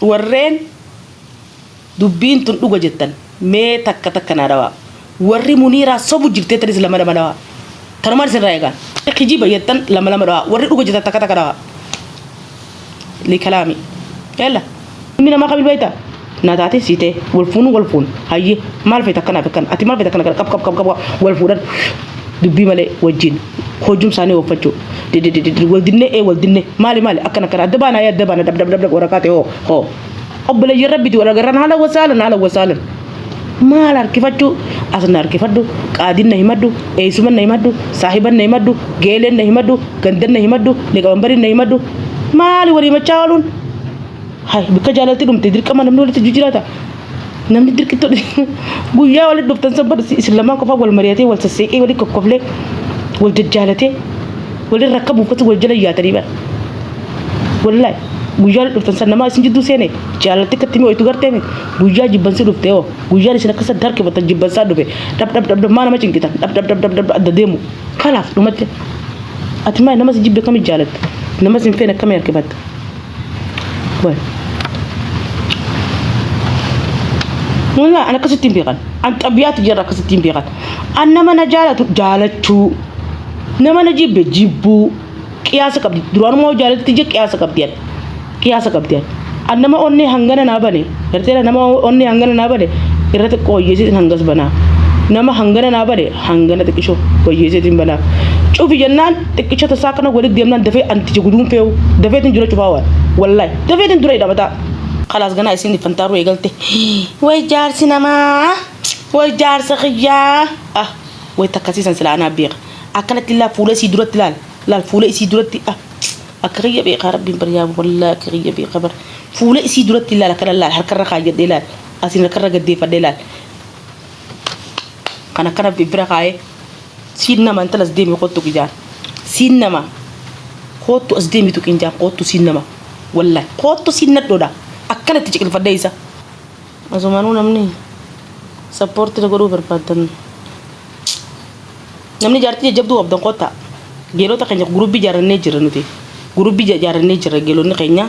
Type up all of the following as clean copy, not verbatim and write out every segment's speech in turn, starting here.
warreen dubbiin tun dhuga jettan mee takka takka naa dhawaa warri muniiraa sobu jirtee tanis lama lama dhawaa kanumaan isin raayigaan kijiba jettan lama lama dhawaa warri dhuga jettan takka takka dhawaa likalaami yalla inni namaa qabil bayta naa taate siitee walfuun hayyee maal feeta akkanaaf akkan ati maal feeta akkana qab walfuudhan dubbii malee wajjin hojum isaanii oofachuu waldinne maali akkana adda baana dab waraqaate hoo obboleeyyan rabbiiti walagarran haala wasaalan maal harkifachuu asna harkifadhu qaadin na himadhu eeysuman na himadhu saahiban na himadhu geeleen na himadhu gandan na himadhu liqabanbarin na himadhu maali walii machaa ooluun hay bikka jaalalti dhumte dirqama namni walitti jijjiirata namni dirqitto guyyaa walitti dhuftan sabbar isin lamaan qofaa wal mari'atee wal sasseeqee walitti kokkoflee wal jajjaalatee walin rakka buufatu wal jala yaatanii bara wallahi guyyaa dhuftan san namaa isin jidduu seene jaalatti akkatti mi'ooytu garteemi guyyaa jibbansi dhufte oo guyyaan isin akka sadda harkifatan jibbansaa dhufe dhab maa nama cinqitan dhab adda deemu kalaaf dhumatti ati maa nama si jibbe kami jaalatta nama sin feene akkami harkifatta والله أنا كستين بيغان أنا طبيعتي جرا كستين بيغان أنا ما نجالة جالتشو نما نجيب جيبو كياسة كبدي دروان ما جالت تيجي كياسة كبديان أنا ما أني هنغنا نابني هرتيلا نما أني هنغنا نابني إرتك كويسة هنغس بنا نما هنغنا نابني هنغنا تكشو كويسة بنا شوفي جنان تكشو تساكنا ولد ديمنا دفع أنت تجودون فيو دفع تنجرا شوفاوا والله دفع تنجرا إذا بتا خلاص قنا يسين فنتارو يقولتي وي جار سينما وي جار سخيا وي تكاسيسن سلا انا بيق اكلت لا فوله سيدرت لا فوله سيدرت اكريه بي ربي بريا والله اكريه بي خبر فوله سيدرت لا كلا لا حركه خاجه ديلال اسين كره قدي فديلال كان ببرقاي سينما انت لازم يخطو كجار سينما خطو ازديمي تو كنجا خطو سينما والله خطو سينت دودا akkana tichi ilfadeysa azumanu namni support la goru barbaadan namni jaartii jabdu abdan qota geelo ta kenya groupe jaarane jira nuti groupe jaarane jira geelo ni kenya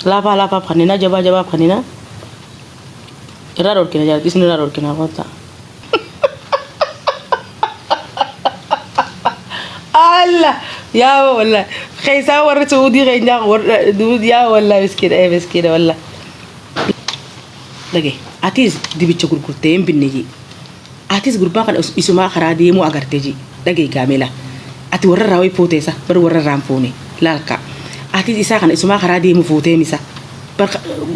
laafa khanina jaba khanina error kina jaartii sin error kina qota Allah يا والله خيسا ورثوا دي غينا دود يا والله مسكين والله لقي أتيز دي بتشكر كرتين بالنجي أتيز قربان كان اسمها خرادي مو أقرتجي لقي كاملة أتي ورا راوي فوتيسا بر ورا رام فوني لالكا أتيز إسا كان اسمها خرادي مو فوتي مسا بر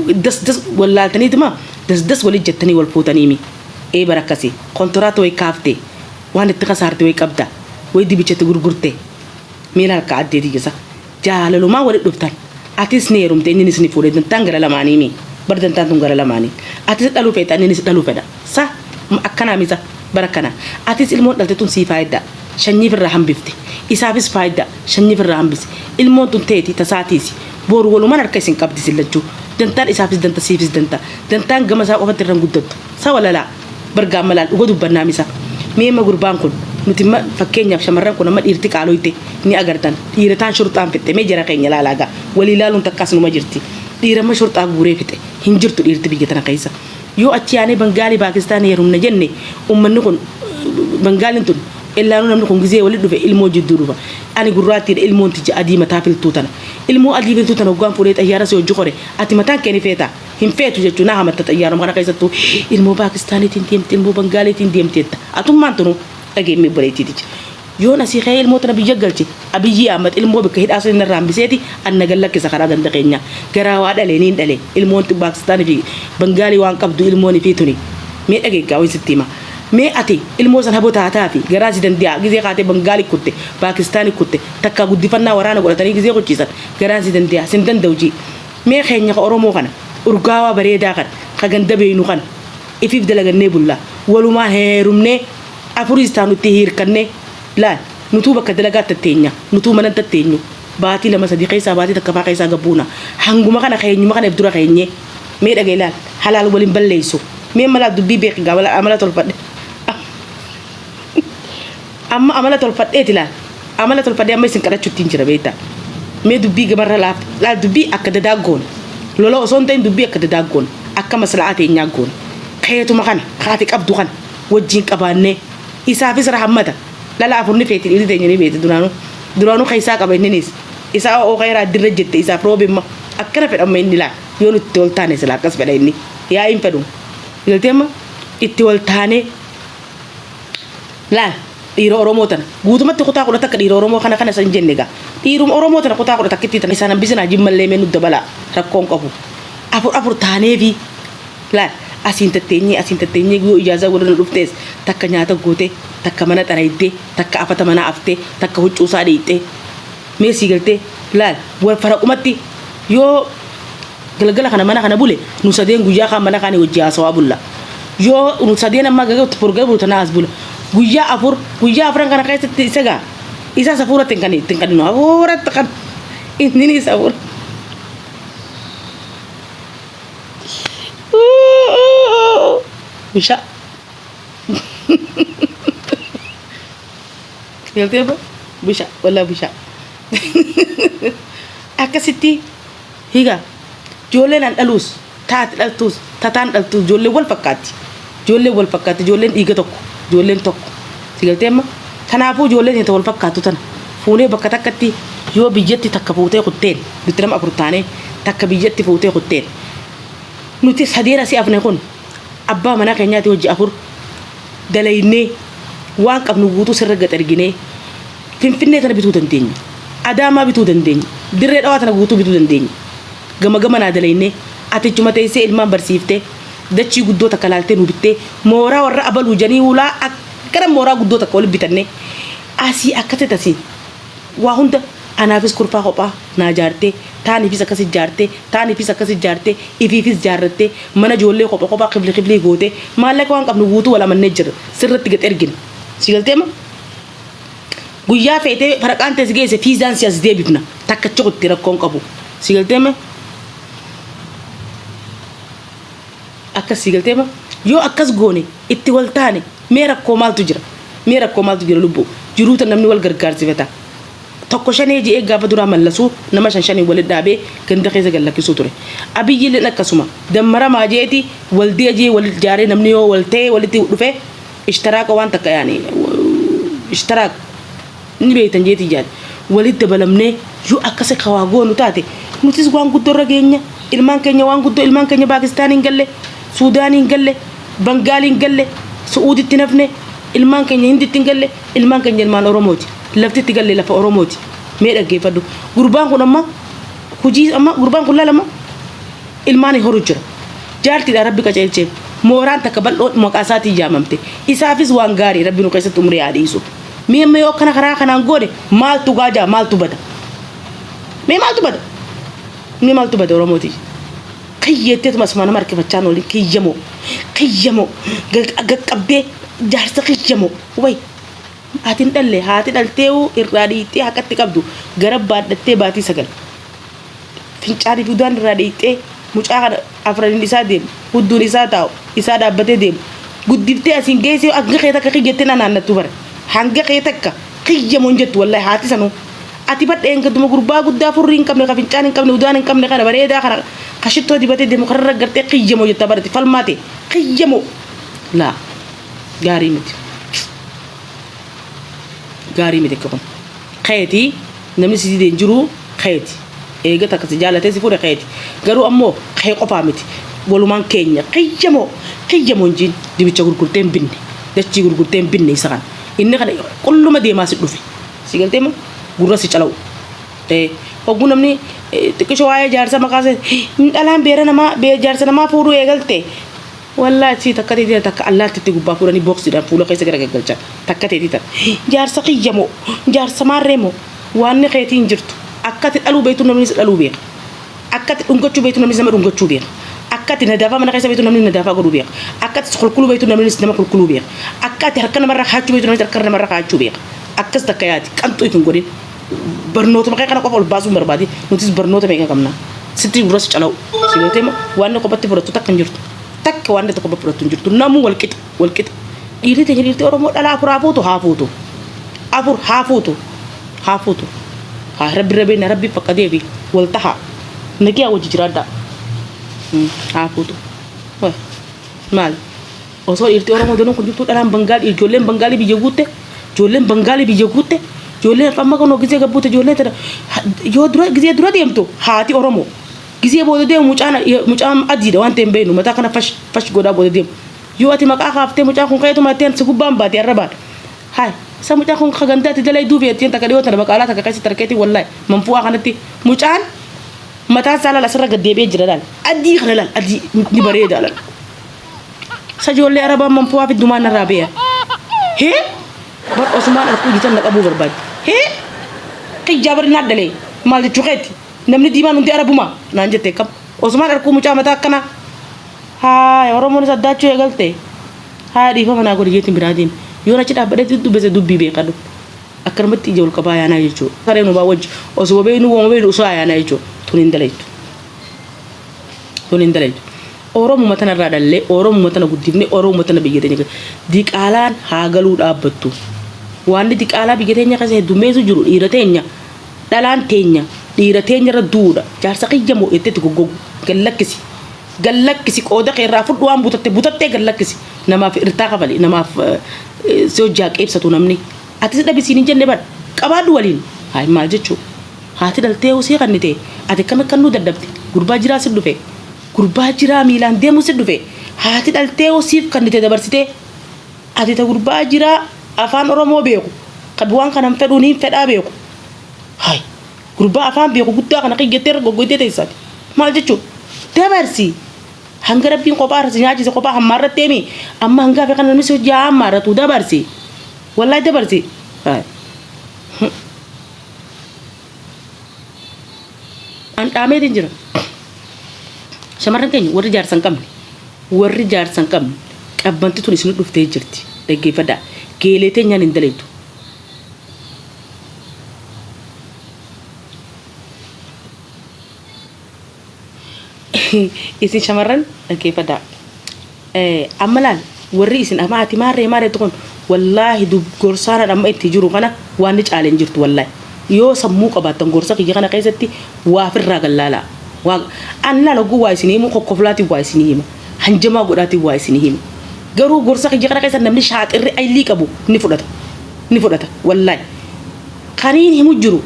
دس ولا تني تما دس ولي جتني والفوتاني مي إيه بركاسي كونترات وي كافتي وان تكسرت وي كبدا وي دي بتشكر كرتين ميلال كعدي دي جزا جالو ما ولد دفتر أتيس نيرم تاني نسني فوري تنتانغرا لماني مي بردن تنتانغرا لماني أتيس تلو فيتا نسني تلو فيدا صح أكنا ميزا بركنا أتيس المون دلتون سي فايدا شني في الرحم بفتي إسابيس فايدا شني في الرحم بس المون تنتيتي تساتيسي بور ولو ما نركيسين كابتي سلجو دنتان إسابيس دنتا سيفيس دنتان جمسا وقت الرم قدرت سوا لا برجع ملال وجدوا برنامجا ميما قربان كن nuti fakkeenya shamarran kun amma dhiirti qaaloyte ni agartan dhiirataan shurtaan fitte mee jara keenya laalaga wali laalun takkas numa jirti dhiira ma shurtaa guuree fitte hin jirtu dhiirti biyya tana keessa yoo achi yaane bangaali paakistaan heerumna jenne ummanni kun bangaalin tun illaanu namni kun gizee wali dhufe ilmoo jidduu dhufa ani gurraatti ilmoon tija adii mataa filtuu tana ilmoo adii filtuu tana hoggaan fuudhee xayyaara si hojii qore ati mataan keeni feeta hin feetu jechuun naa hamatta xayyaaruma kana keessattuu ilmoo paakistaaniitiin deemte ilmoo bangaaliitiin deemteetta atummaan tunu أجيب مبريتي تيجي يونا سي خيل موتنا بيجعلتي أبيجي أمد المو بكهيد أصلا نرام بسيتي أنا قال لك سخرا دندقينيا جراوات علينين عليه المون باكستان في بنغالي وان كبدو الموني في توني مي أجيب كاوي ستيما مي أتي المو سنبو تاتافي جراسي دنديا جزء قاتي بنغالي كوتة باكستاني كوتة تكا قد فنا ورانا ولا تاني جزء كوتشيسات جراسي دنديا سندن دوجي مي خينيا كأورومو كنا أرجعوا بريدا كنا كجند بينو كنا إفيف دلنا نبولا ولو ما هيرمني أفوريستانو تهير كنّي لا نتوبة كدلقات تتينيا نتوبة من تتينيو باتي لما صديقي ساباتي تكفى كيسا قبونا هنگو مكان خيني مكان يبدو خيني مير أجيلال حلال ولين بلليسو مير ملا دبي بيك قبل عملت الفد أما عملت الفد إيه تلا عملت الفد أما يسنكرت شتين جرا بيتا مير دبي قبل لا دبي أكده داغون lola oson ta'in dubbii akka dadaaggoon akka masla'aa ta'e nyaaggoon kayeetuma kana haati qabdu kana wajjin qabaannee isaafis rahammata lala afurni feeti dhiirri teenya ni beeti duraanuu keessaa qaba inninis isaa oo khayraa dirra jette isaaf roobimma akkana fedhamma inni laa yoo nuti ol taane sila akkas fedha inni yaa hin fedhu galteemma itti ol taane laal dhiira Oromoo tana guutumatti kutaa kudha takka dhiira Oromoo kana san jenne gaa dhiiruma Oromoo tana kutaa kudha takkitti tana isaan hambisina jimmallee mee nuti dabala rakkoon qabu afur taaneefi laal asiin tatteenyee yoo ijaazaa godhana dhuftees takka nyaata goote takka mana xarayittee takka afata mana aftee takka huccuusaa dhiittee meesii galtee laal wal faraqumatti yoo galgala kana mana kana bule nu sadeen guyyaa kan mana kana wajji haasawaa bulla yoo nu sadeen amma gagatti purgal bulu tana as bula guyyaa afran kana keessatti isagaa isa safuuratti kan nu afuuratti kan inni ni safuura bisa galtee ba bisa wala bisa akkasitti higa ijoolleen an dhaluus taati dhaltuus tataan dhaltuus ijoolleen wal fakkaatti ijoolleen dhiiga tokko ijoolleen tokko si galteemma kanaafuu ijoolleen hin wal fakkaatu tana fuunee bakka takkatti yoo biyyatti takka fuutee kutteen nuti nama afur taanee takka biyyatti fuutee kutteen nuti sadeen asii afne kun abbaa manaa keenyaati hojii afur dalaynee waan qabnu guutuu sirra gad arginee Finfinnee tana bituu dandeenya Adaamaa bituu dandeenya dirree dhawaa tana guutuu bituu dandeenya gama naa dalaynee atichuma teessee ilmaan barsiiftee dachii guddoo takka laaltee nu bittee mooraa warra abaluu janii ulaa akkana mooraa guddoo takka wal bitannee asii akkasii tasii waa hunda anaafis kurfaa kophaa naa jaartee taaniifis akkasii jaartee ifiifis jaarrattee mana ijoollee kophaa qibli gootee maallaqa waan qabnu guutuu wala mannee jira sirratti gad ergine si galteema guyyaa feetee faraqaan teessi geesse fiizaan si as deebifna takka chokotti rakkoon qabu si galteema akkas si galteema yoo akkas goone itti wal taane mee rakkoo maaltu jira lubbuu jiruuta namni wal gargaarsifata tokko shanee jee gaafa duraa mallasuu nama shan wal dhaabee ganda keessa gallakkisuu ture abiyyiin akkasuma dammara maajeeti wal deejee wal jaaree namni yoo wal ta'e walitti dhufe ishtiraaka waan takka yaani ishtiraak ni beeytan jeeti jaal walitti dabalamnee yoo akkasa kawaa goonu taate nutis waan guddoo irra geenya ilmaan keenya Paakistaaniin galle Suudaaniin galle Bangaaliin galle Suuditti nafne ilmaan keenya Hinditti galle ilmaan keenya ilmaan Oromooti laftitti galle lafa Oromooti mee dhaggeeffadhu gurbaan kun lalama ilmaan horu jira jaartiidha rabbi qaceelchee mooraan takka bal'oo maqaa isaatii jaamamte isaafis waan gaarii rabbi nu keessatti umrii haadhiisu mee amma yoo kana karaa kanaan goone maaltu gaajaa maaltu bada Oromooti kiyyettee tuma asmaana markifachaan olin kiyyamoo gaqqabdee jaarsa kiyyamoo way haati dhaltee irraa dhiittee haqqatti qabdu gara baadhattee baatii 9 fincaanii budaan irraa dhiittee mucaa kana afraniin isaa deemu hudduun isaa taa'u isaa dhaabbatee deemu guddiftee asiin geessee hanga kee takka kiyyettee naannattu bare hanga kee takka kiyyamoon jettu wallahi haati sanuu ati badheen gaduma gurbaa guddaa furrii hin qabne ka fincaan hin qabne udaan hin qabne kana bareedaa kana kashittoo dibatee deemu karra gartee kiyyamoo jetta barate falmaate kiyyamoo laa gaarii miti kun xeeti namni si deen jiru xeeti eega takka si jaalatee si fuudhe xeeti garuu ammoo xee qofaa miti walumaan keenya kiyyamoon jiin dibicha gurgurteen binne dachii gurgurteen binne isa kana inni kana qulluma deemaa si dhufe si galteema gurra si calawu hogguu namni xiqqisho waa'ee jaarsa maqaase dhalaan jaarsa namaa fuudhuu eegalte wallahi si takka teetii takka allaattitti gubbaa fuudhanii boksiidhaan fuula keessa gara gaggalchan takka teetii takka jaarsa kiyyamoo jaarsa maarreemoo waan keetiin jirtu akkati dhaluu beektu namni dhaluu beeka akkati dhungachuu beektu namni nama dhungachuu beeka akkati nadaafaa mana keessa beektu namni nadaafaa godhuu beeka akkati qulqulluu beektu namni nama qulqulluu beeka akkati harka namarra kaachuu beektu namni harka namarra kaachuu beeka akkas takka yaati qanxuu ittiin godhin barnoota maqaa kana qofa ol baasuun barbaade nutis barnoota meeqa qabna sitti gurra si calawu si galteema waan qophatti fudhattu takka hin jirtu takka waan tokko fudhattu hin jirtu namuu walqixa dhiirri teenya dhiirti Oromoo dhala afur haa fuutu haa rabbi fakkaatee fi wal tahaa nagiyaa wajji jiraadhaa haafuutu maal osoo dhiirtii oromoo danuun kun jirtu dhalaan bangaali ijoolleen bangaalii biyya guutte ijoolleen bangaalii biyya guutte ijoolleen amma kan gisee gabbuute ijoolleen tana yoo dura gisee dura deemtu haati oromoo gisee booda deemu mucaan adiidha waan ta'een beenu mataa kana fash godhaa booda deemu yoo ati maqaa kaaftee mucaan kun kayetu maateen si gubbaan baate arrabaan haay sa mucaan kun kagandaatti dalay duubeettiin takka dhiyoo tana maqaalaa takka keessi tarkeetii wallahi manfu'aa kanatti mucaan mataan isaa laala asirra gaddeebi'ee jira laal adii kana laal adii ni bareeda laal sa ijoollee arabaan manfu'aa fi dumaan narraa beeya hee bar osumaan arkuu jitan na qabuu barbaade hee qijjaa bari naaddalee maal jechuu keetti namni diimaan hundi arabuma naan jettee kam osumaan arkuu mucaa mataa akkana haay oromoon isa addaachuu eegalte haaya dhiifama naa godhi jeetiin biraatiin yoo achi dhaabbadeetti dubbise dubbii beekadhu akkanumatti ija ol qabaa ayaanaa jechuudha saree nu baa wajji osoo beenu wooma beenu osoo ayaanaa jechuudha tun hin dalaytu oromuma tana irraa dhallee oromuma tana guddifne oromuma tana biyya teenya diqaalaan haa galuu dhaabbattu waan diqaalaa biyya teenya keessa heddummeessu jiru dhiira teenya dhalaan teenya dhiira teenya irra duudha jaarsa qiyya moo etteetti goggogu gallakkisi qooda keerraa fudhu waan butattee gallakkisi namaaf irtaa kafali namaaf si hojjaa qeebsatu namni ati dhabisiin hin jenne bad qabaadhu waliin haay maal jechuu haati dhaltee usee kannite ati kan nu daddabde gurbaa jiraa si dhufe gurbaa jiraa miilaan deemu si dhufe haati dhaltee usiif kannite dabarsite ati ta gurbaa jiraa afaan oromoo beeku qabi waan kanan fedhu niin fedhaa beeku haay gurbaa afaan beeku guddaa kana qiyyattee irra goggoytee teessati maal jechuu dabarsi hanga rabbiin kophaa irratti nyaachise kophaa hammaarratti himi amma hanga fi kan namni si hojjaa hammaarratu dabarsi wallahi dabarsi an dhaameetiin jira shamarran keenya warri jaarsan qabne qabbanti tun isin dhuftee jirti dhaggeeffadhaa geelee teenyaan hin dalaytu isin shamarran dhaggeeffadhaa amma laal warri isin amma ati maarree tokkon wallahi gorsaana amma itti jiru kana waan ni caaleen jirtu wallahi yoo sammuu qabaattan gorsa kiyya kana keessatti waa firraa gallaalaa waa anna lagu waa isin himu kokkoflaati waa isin hima hanjamaa godhaati waa isin hima garuu gorsa kiyya kana keessatti namni shaaxirri aylii qabu ni fudhata wallahi kaniin himu jiru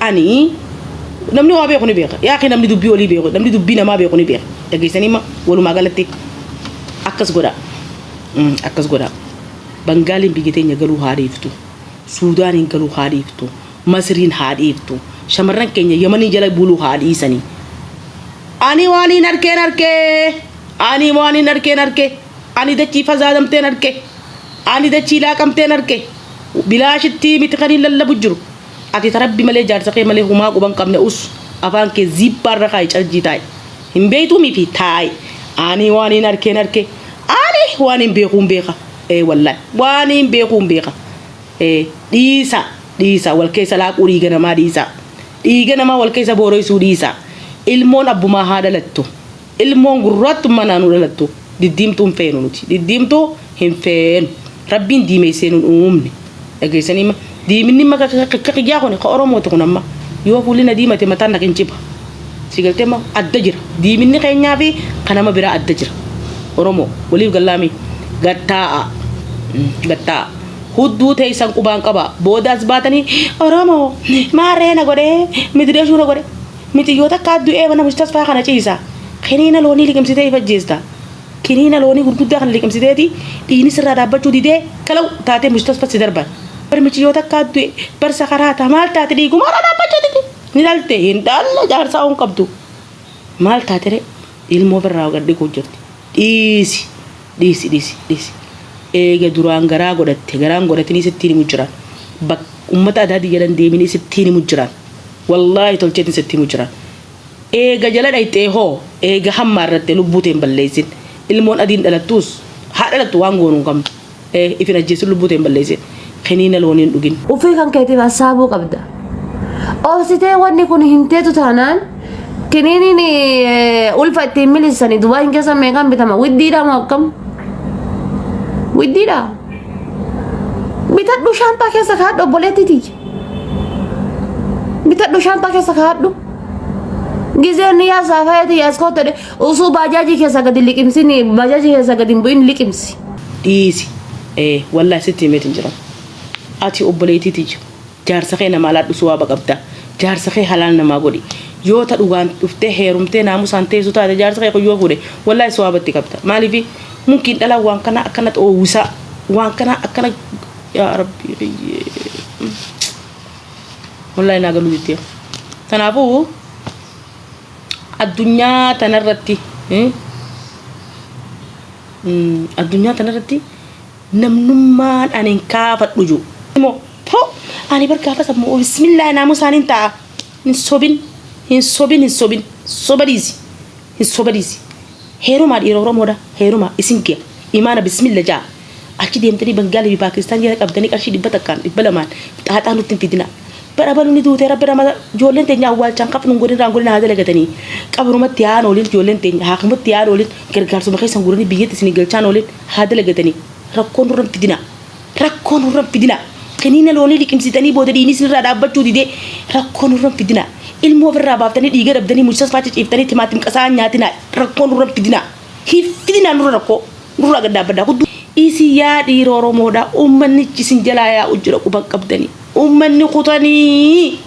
ani namni waa beeku ni beeka yaa akhi namni dubbii olii beeku namni dubbii namaa beeku ni beeka dhageessanii ma walumaa galatti akkas godha bangaaliin biyya teenya galuu haa dhiiftu suudaaniin galuu haa dhiiftu masriin haa dhiiftu shamarran keenya yamanii jala buluu haa dhiisanii ani waaniin arkeen ani dachii fazaadamteen arke ani dachii laaqamteen arke bilaashitti miti kaniin lallabu jiru ati tarabbi malee jaarsa kee malee humaa quban qabne us afaan kee zibbaarra kaayi caljii taa'e hin beeytuu mifi taa'e ani waaniin arkeen ani waaniin beekuun beeka wallahi waaniin beekuun beeka dhiisa wal keessa laaquu dhiiga namaa wal keessa booroysuu dhiisa ilmoon abbumaa haa dhalattu ilmoon gurraattummaa naanuu dhalattu diddiimtuun feenu nuti diddiimtuu hin feenu rabbiin diimeessee nun uumne dhageessanii ma diiminni maka kiyyaa kun ka oromooti kun amma yoo fuulina diimate mataan naqin ciba sigaltee ma adda jira diiminni keenyaa fi kanama biraa adda jira oromoo waliif gallaami gattaa'a hudduu teessan qubaan qaba boodaas baatanii oromoo maareena godhee midireeshuuna godhe miti yoo takka addu'ee mana mustasfaa kana ciisa kiniina loonii liqimsitee ifajjeesta kiniina loonii gurguddaa kana liqimsiteeti dhiini sirraa dhaabbachuu didee kalau taatee mustasfaa si darban barmichi yoo takka addu'e barsa karaata maal taate dhiiguma irraa dhaabbachuu didi ni dhalte hin dhalle jaarsaa hun qabdu maal taate ilmoo birraa gadhee jirti dhiisi eega duraan garaan godhatanii sittiin himu jiran ummata adaatii jedhan deemanii sittiin himu jiran wallaahi tolcheetiin sittiin himu jiran eega jala dhayxee hoo eega hammaa irratti lubbuuteen balleessin ilmoon adiin dhalattuus haa dhalattu waan goonuun qabdu ifin ajjeessin lubbuuteen balleessin kiniina looniin dhugin. Ufii kan keetiif hasaabuu qabda. Obsitee wanni kun hin teetu taanaan kiniiniin ulfa ittiin milisanii dubaa hin keessa meeqaan bitama widdiidha moo akkam? Widdiidha. Bitadhu shaantaa keessa kaadhu obboleettiti. Bitadhu shaantaa keessa kaadhu. Gizeen yaa saafayati yaa iskootade usuu bajaajii keessa gadi liqimsini bajaajii keessa gadi hin bu'in liqimsi. dhiisi wallahi sitti himeetin jira ati obboleetiiti jiru jaarsa kee nama alaa dhusuu waa baqabda jaarsa kee halaan namaa godhi yoo ta dhugaan dhuftee heerumtee naamusaan teessu taate jaarsa kee yoo fuudhe wallahi sowaabatti qabda maaliif mumkin dhala waan kana akkana oowwisaa waan kana akkana yaa rabbi wallahi naa galuu jettee kanaafuu addunyaa tanarratti addunyaa tanarratti namnummaan ani kaafadhu jiru immoo ani bargaafa sammoo bismillah naamusaan ta'a hin sobin sobadiisi heerumaa dhiira oromoodha heerumaa isin kee imaana bismillah jaa achi deemtanii bangaalii fi paakistaan jala qabdanii qarshii 200 xaaxaa nutti hin fidina bara baluni duute rabbi rama ijoolleen teenya awwaalchaan qafnu godin raangolina haa dalagatanii qabrumatti haan oolin ijoolleen teenya haakimatti haan oolin gargaarsuma keessan guranii biyyatti isin galchaan oolin haa dalagatanii rakkoon nurran fidina kaniina loonii liqimsitanii booda dhiinis irraa dhaabbachuu didee rakkoon nurran fidina ilmoo ofirraa baaftanii dhiiga dabdanii mucas faacha ciiftanii timaatim qasaa nyaatina rakkoon nurran fidina hifidina nurra rakkoo nurraa gad dhaabbadhaa hudduu isi yaa dhiira oromoodha uummannichi isin jalaa yaa ujjira quban qabdanii ummanni qutanii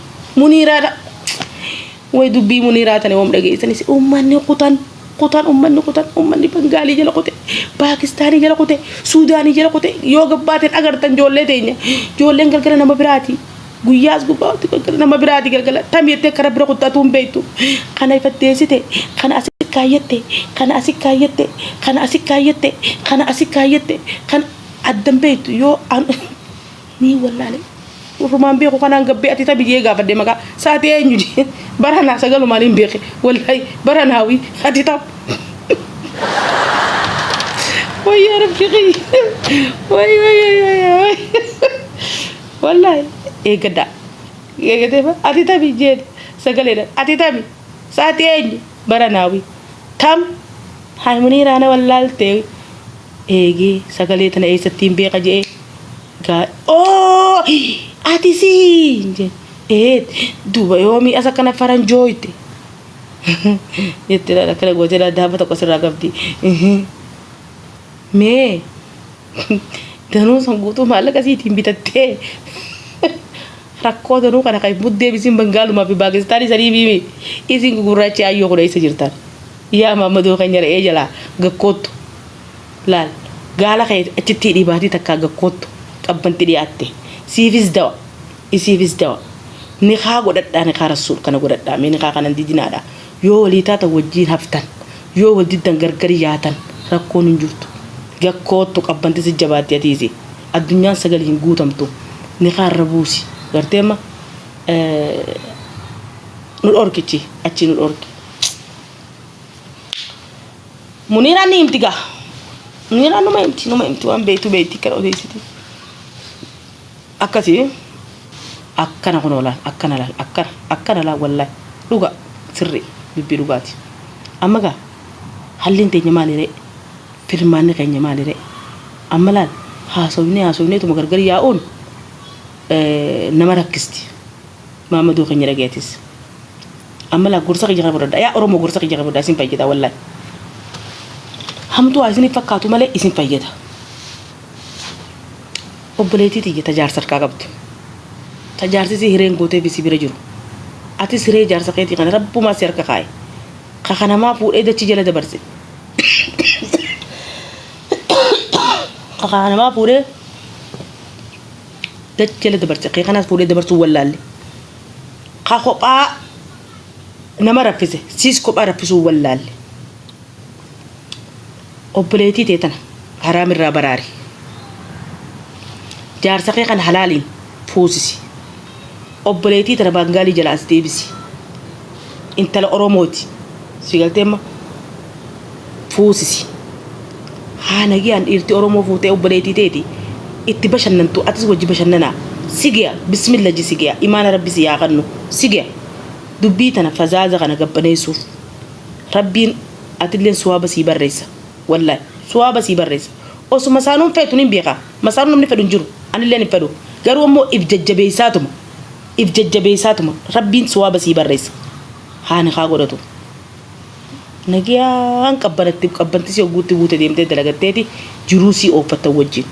muniiraadha way dubbii muniiraa tane wam dhageessanis ummanni ummanni bangaalii jala qute paakistaanii jala qute suudaanii jala qute yoo gabbaateen agartan ijoollee teenya ijoolleen galgala nama biraati guyyaas gubbaatti galgala nama biraati galgala tamyettee kara bira quttatuun beektu kana ifatteessite kana asi kaayyatte kana asi kaayyatte kana asi kaayyatte kana asi kaayyatte kan addan beektu yoo ni wallaale rumaan beeku kanaan gabbee ati tabi jee gaafadde maqaa saati eenyu jee baranaa sagalumaan hin beeke wallahi baranaawi ati tab wayyaa rabbiqi way wallahi eegadeema ati tabi jee sagaleedha ati tabi saati eenyu baranaawi tam haymuniiraana wallaaltee eegee sagalee tana eessatti hin beeka jee ati si duba yoomi asa kana faranjooyte yettira da kala gote da daba ta kosira gabdi me danu sangutu malaka si timbitatte rakko danu kana kay budde bisin bangalu ma fi pakistani sari bimi isin gurrachi ayyo ko isa jirtan ya mamadu kanyara ejala gakkotto lal gala kay aciti di bati takka gakkotto qabbanti di atte sifis dawa ni khaa godadha ni khaa rasul kana godadha me ni khaa kanan didinaadha yoo waliita ta wajjin haftan yoo wadiddan gargari yaatan rakkoon hin jirtu gakkootu qabbanti si jabaatti atiisi addunyaan sagal hin guutamtu ni khaa rabuusi garteema nul orkichi achi nul orki munira ni imtiga munira numa imti wan beeti kana odeesiti akkasi akkana kunola akkana la wallahi duga sirri bibbi dugaati amma ga hallin teenya maalire firmaanni keenya maalire amma laal haasofne tuma gargar yaa'uun nama rakkisti maamaduu keenya dhageetis amma laal gorsa keenya qabadha yaa oromoo gorsa keenya qabadha isin fayyada wallahi hamtu isin fakkaatu malee isin fayyada obboleetiiti jeta jaarsa harkaa qabdi tajaarsisi hireen gootee bisi bira jiru ati siree jaarsa keetii kana rabbumaa si harka kaaye kakanamaa fuudhee dachi jala dabarse kakanamaa fuudhee dachi jala dabarse kanaas fuudhee dabarsuu wallaalle ka kophaa nama raffise siis kophaa raffisuu wallaalle obboleetii teetana haraamirraa baraari jaarsa kee kan halaaliin fuusisi obboleetii tana bangaalii jala as deebisi intala oromooti si galteemma fuusisi haanagiyaan dhiirti oromoo fuutee obboleetii teeti itti bashannantu atis wajji bashannanaa sigiya bismillah ji sigiya imaana rabbi si yaa kannu sigiya dubbii tana fazaaza kana gabbaneessuuf rabbiin atilleen suwaaba sii barreessa wallahi suwaaba sii barreessa osuma saanuun feetu nin beeka masaanuun namni fedhu hin jiru anilleen hin fedhu garuu ammoo if jajjabeessaatuma rabbiin suwaaba sii barreessa haani haa godhatu nagiyaan qabbanti si guutti guute deemtee dalagatteeti jiruu sii ooffatta wajjin